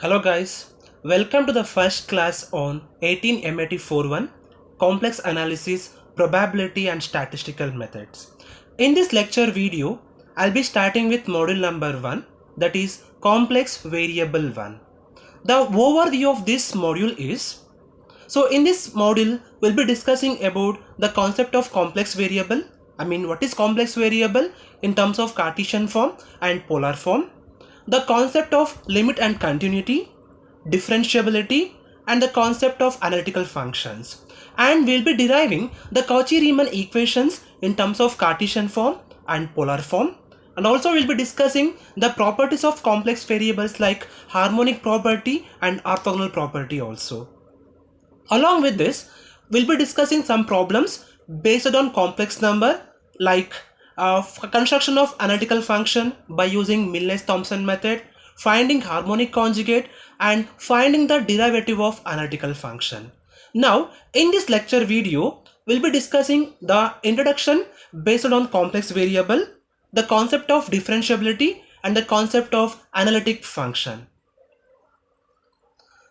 Hello guys, welcome to the first class on 18 MAT41 Complex Analysis, Probability and Statistical Methods. In this lecture video, I'll be starting with module number 1, that is Complex Variable 1. The overview of this module is, so in this module, we'll be discussing about the concept of complex variable. What is complex variable in terms of Cartesian form and polar form, the concept of limit and continuity, differentiability, and the concept of analytical functions. And we'll be deriving the Cauchy-Riemann equations in terms of Cartesian form and polar form. And also we'll be discussing the properties of complex variables like harmonic property and orthogonal property also. Along with this, we'll be discussing some problems based on complex number like construction of analytical function by using Milnes-Thomson method, finding harmonic conjugate, and finding the derivative of analytical function. Now, in this lecture video, we'll be discussing the introduction based on complex variable, the concept of differentiability, and the concept of analytic function.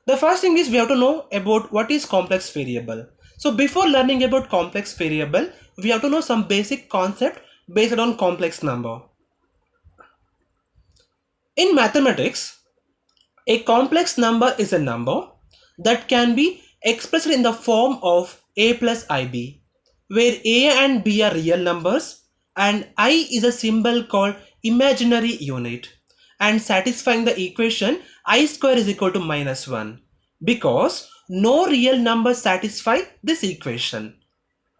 The first thing is we have to know about what is complex variable. So before learning about complex variable, we have to know some basic concept based on complex number. In mathematics, a complex number is a number that can be expressed in the form of a plus ib, where a and b are real numbers and I is a symbol called imaginary unit, and satisfying the equation I square is equal to -1 because no real numbers satisfy this equation.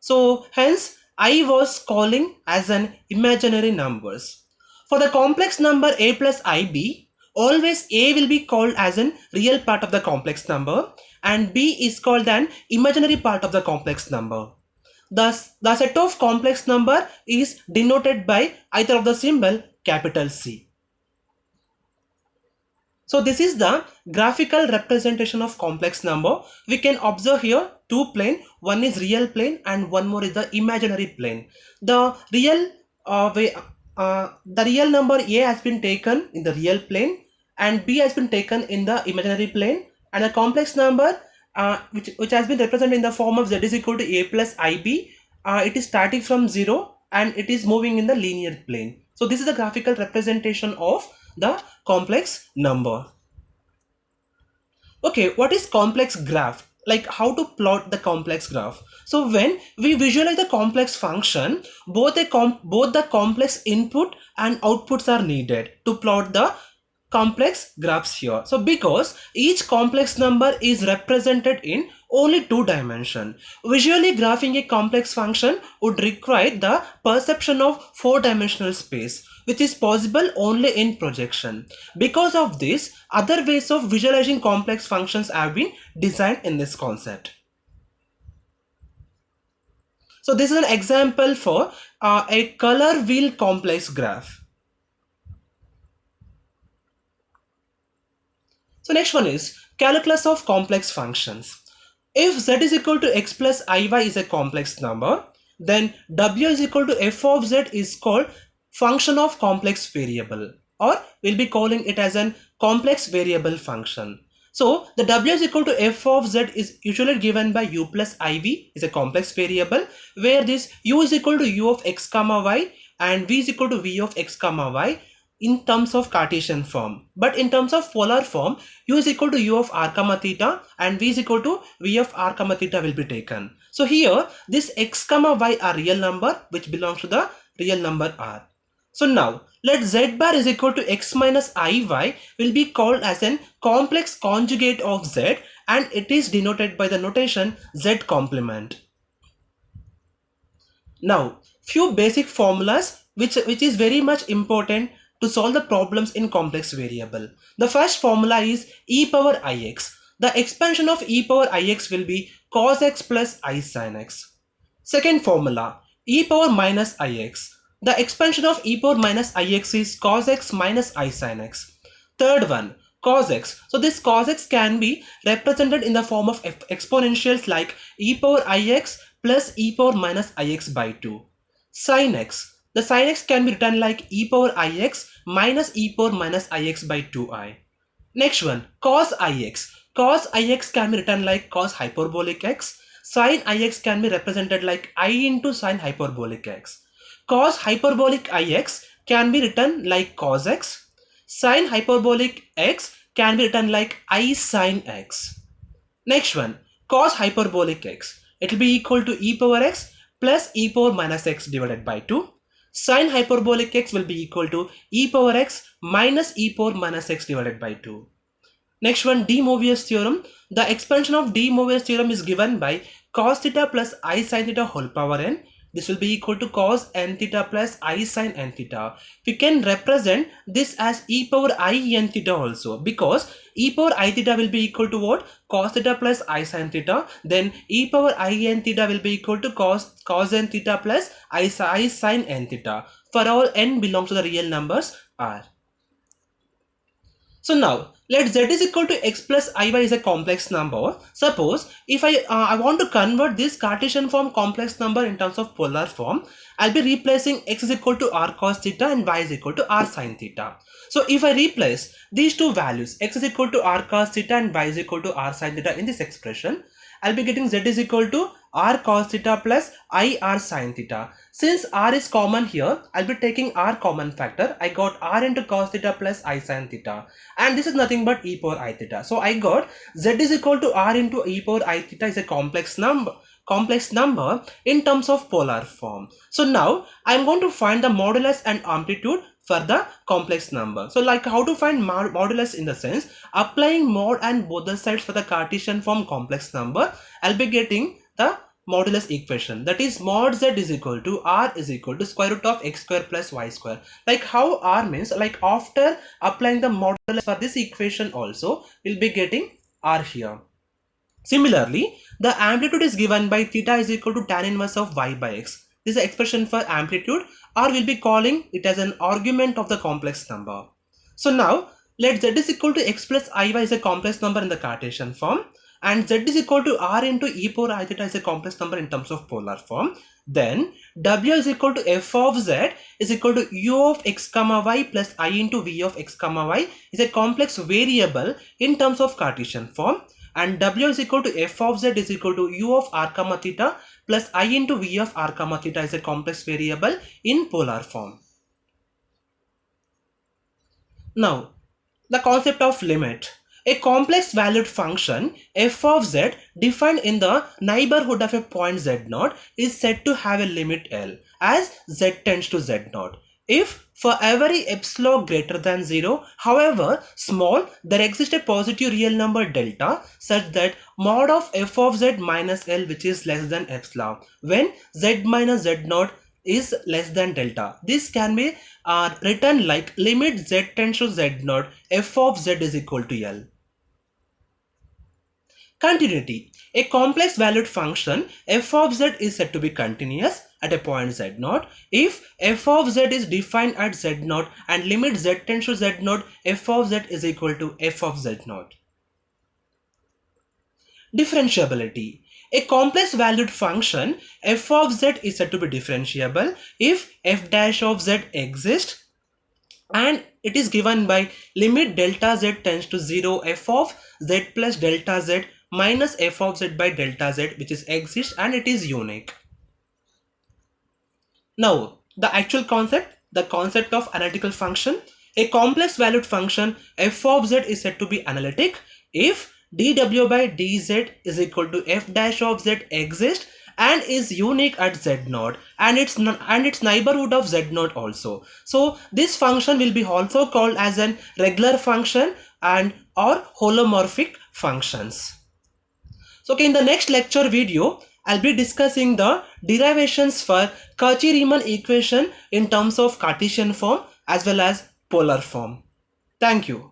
So hence I was calling as an imaginary numbers. For the complex number a plus ib, always a will be called as an real part of the complex number and b is called an imaginary part of the complex number. Thus, the set of complex number is denoted by either of the symbol capital C. So this is the graphical representation of complex number. We can observe here two plane. One is real plane and one more is the imaginary plane. The real number a has been taken in the real plane and b has been taken in the imaginary plane, and the complex number which has been represented in the form of z is equal to a plus ib. It is starting from 0 and it is moving in the linear plane. So this is the graphical representation of the complex number. Okay, what is complex graph? Like how to plot the complex graph. So when we visualize the complex function, both the complex input and outputs are needed to plot the complex graphs here. So because each complex number is represented in only two dimension, visually graphing a complex function would require the perception of four-dimensional space, which is possible only in projection. Because of this, other ways of visualizing complex functions have been designed in this concept. So this is an example for a color wheel complex graph. So next one is calculus of complex functions. If z is equal to x plus iy is a complex number, then w is equal to f of z is called function of complex variable, or we'll be calling it as an complex variable function. So the w is equal to f of z is usually given by u plus iv is a complex variable, where this u is equal to u of x comma y and v is equal to v of x comma y in terms of Cartesian form. But in terms of polar form, u is equal to u of r comma theta and v is equal to v of r comma theta will be taken. So here this x comma y are real number which belongs to the real number r. So now let z bar is equal to x minus iy will be called as an complex conjugate of z, and it is denoted by the notation z complement. Now few basic formulas which is very much important to solve the problems in complex variable. The first formula is e power ix. The expansion of e power ix will be cos x plus I sin x. Second formula, e power minus ix. The expansion of e power minus ix is cos x minus I sin x. Third one, cos x. So this cos x can be represented in the form of exponentials like e power ix plus e power minus ix by 2. Sin x. The sin x can be written like e power ix minus e power minus ix by 2i. Next one, cos ix. Cos ix can be written like cos hyperbolic x. Sin ix can be represented like I into sin hyperbolic x. Cos hyperbolic ix can be written like cos x. Sin hyperbolic x can be written like I sin x. Next one, cos hyperbolic x. It will be equal to e power x plus e power minus x divided by 2. Sin hyperbolic x will be equal to e power x minus e power minus x divided by 2. Next one, de Moivre's theorem. The expansion of de Moivre's theorem is given by cos theta plus I sin theta whole power n. This will be equal to cos n theta plus I sin n theta. We can represent this as e power I n theta also, because e power I theta will be equal to what? Cos theta plus I sin theta. Then e power I n theta will be equal to cos n theta plus I sin n theta for all n belongs to the real numbers r. So now let z is equal to x plus iy is a complex number. Suppose if I want to convert this Cartesian form complex number in terms of polar form, I'll be replacing x is equal to r cos theta and y is equal to r sin theta. So if I replace these two values, x is equal to r cos theta and y is equal to r sin theta in this expression, I'll be getting z is equal to r cos theta plus I r sin theta. Since r is common here, I'll be taking r common factor. I got r into cos theta plus I sin theta, and this is nothing but e power I theta. So I got z is equal to r into e power I theta is a complex number in terms of polar form. So now I'm going to find the modulus and amplitude for the complex number. So like how to find modulus in the sense applying mod and both the sides for the Cartesian form complex number, I'll be getting the modulus equation, that is mod z is equal to r is equal to square root of x square plus y square. Like how r means, like after applying the modulus for this equation also we'll be getting r here. Similarly, the amplitude is given by theta is equal to tan inverse of y by x. This is the expression for amplitude, or we'll be calling it as an argument of the complex number. So now let z is equal to x plus iy is a complex number in the Cartesian form, and z is equal to r into e power I theta is a complex number in terms of polar form. Then w is equal to f of z is equal to u of x comma y plus I into v of x comma y is a complex variable in terms of Cartesian form. And w is equal to f of z is equal to u of r comma theta plus I into v of r comma theta is a complex variable in polar form. Now, the concept of limit. A complex valued function f of z defined in the neighborhood of a point z0 is said to have a limit L as z tends to z0. If for every epsilon greater than 0, however small, there exists a positive real number delta such that mod of f of z minus L which is less than epsilon when z minus z0 is less than delta. This can be written like limit z tends to z0 f of z is equal to L. Continuity. A complex valued function f of z is said to be continuous at a point z0 if f of z is defined at z0 and limit z tends to z0 f of z is equal to f of z0. Differentiability. A complex valued function f of z is said to be differentiable if f dash of z exists and it is given by limit delta z tends to 0 f of z plus delta z minus f of z by delta z which is exists and it is unique. Now the actual concept, the concept of analytical function. A complex valued function f of z is said to be analytic if dw by dz is equal to f dash of z exists and is unique at z0 and its neighborhood of z0 also. So this function will be also called as an regular function and or holomorphic functions. So okay, in the next lecture video I'll be discussing the derivations for Cauchy-Riemann equation in terms of Cartesian form as well as polar form. Thank you.